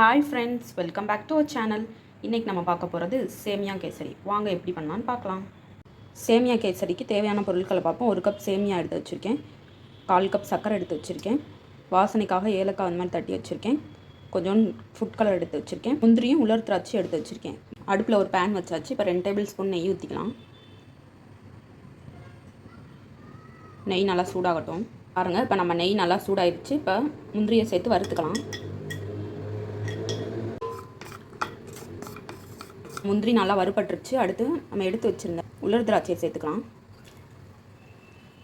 Hi friends, welcome back to our channel. இன்றைக்கி நம்ம பார்க்க போகிறது சேமியா கேசரி. வாங்க எப்படி பண்ணலான்னு பார்க்கலாம். சேமியா கேசரிக்கு தேவையான பொருட்களை பார்ப்போம். 1 கப் சேமியா எடுத்து வச்சுருக்கேன், 1/4 கப் சர்க்கரை எடுத்து வச்சுருக்கேன், வாசனைக்காக ஏலக்காய் அந்த மாதிரி தட்டி வச்சுருக்கேன், கொஞ்சம் ஃபுட் கலர் எடுத்து வச்சுருக்கேன், முந்திரியும் உலர் திராட்சை எடுத்து வச்சுருக்கேன். அடுப்பில் ஒரு பேன் வச்சாச்சு. இப்போ 2 டேபிள் ஸ்பூன் நெய் ஊற்றிக்கலாம். நெய் நல்லா சூடாகட்டும். பாருங்கள், இப்போ நம்ம நெய் நல்லா சூடாகிடுச்சு. இப்போ முந்திரியை சேர்த்து வறுத்துக்கலாம். முந்திரி நல்லா வறுபட்டுருச்சு. அடுத்து நம்ம எடுத்து வச்சுருந்த உலர் திராட்சையை சேர்த்துக்கலாம்.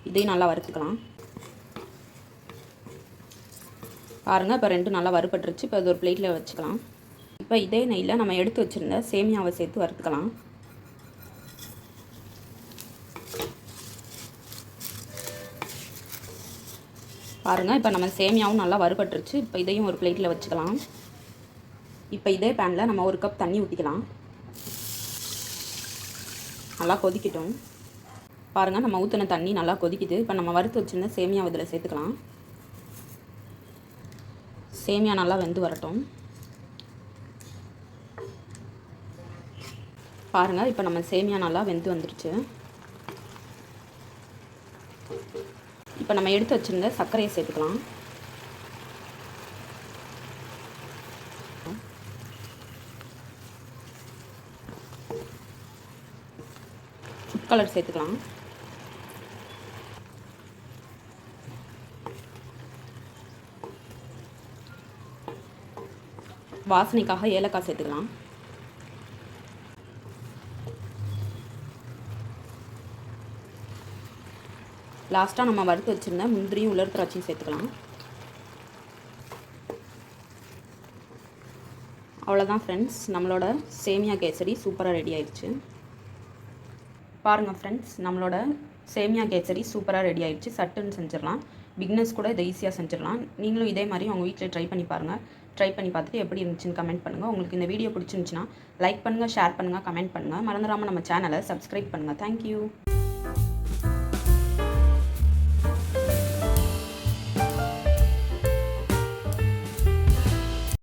இதையும் நல்லா வறுத்துக்கலாம். பாருங்கள், இப்போ 2 நல்லா வறுபட்டுருச்சு. இப்போ இது ஒரு பிளேட்டில் வச்சுக்கலாம். இப்போ இதே நெய்யில் நம்ம எடுத்து வச்சுருந்த சேமியாவை சேர்த்து வறுத்துக்கலாம். பாருங்கள், இப்போ நம்ம சேமியாவும் நல்லா வறுபட்டுருச்சு. இப்போ இதையும் ஒரு பிளேட்டில் வச்சுக்கலாம். இப்போ இதே பேனில் நம்ம 1 கப் தண்ணி ஊற்றிக்கலாம். நல்லா கொதிக்கட்டும். பாருங்கள், நம்ம ஊற்றின தண்ணி நல்லா கொதிக்குது. இப்போ நம்ம வறுத்து வச்சுருந்த சேமியாவை இதில் சேர்த்துக்கலாம். சேமியா நல்லா வெந்து வரட்டும். பாருங்கள், இப்போ நம்ம சேமியா நல்லா வெந்து வந்துருச்சு. இப்போ நம்ம எடுத்து வச்சுருந்த சர்க்கரையை சேர்த்துக்கலாம். ஃபுட் கலர் சேர்த்துக்கலாம். வாசனைக்காக ஏலக்காய் சேர்த்துக்கலாம். லாஸ்ட்டாக நம்ம வறுத்து வச்சுருந்த முந்திரியும் உலர் திராட்சையும் சேர்த்துக்கலாம். அவ்வளோதான் ஃப்ரெண்ட்ஸ், நம்மளோட சேமியா கேசரி சூப்பராக ரெடி ஆயிடுச்சு. பாருங்கள் ஃப்ரெண்ட்ஸ், நம்மளோட சேமியா கேசரி சூப்பராக ரெடி ஆயிடுச்சு. சட்டுன்னு செஞ்சிடலாம். பிக்னஸ் கூட இதை ஈஸியாக செஞ்சிடலாம். நீங்களும் இதே மாதிரி உங்கள் வீட்டில் ட்ரை பண்ணி பாருங்கள். ட்ரை பண்ணி பார்த்துட்டு எப்படி இருந்துச்சுன்னு கமெண்ட் பண்ணுங்கள். உங்களுக்கு இந்த வீடியோ பிடிச்சிருந்துச்சுன்னா லைக் பண்ணுங்கள், ஷேர் பண்ணுங்கள், கமெண்ட் பண்ணுங்கள். மறந்துடாமல் நம்ம சேனலை சப்ஸ்கிரைப் பண்ணுங்கள். தேங்க்யூ.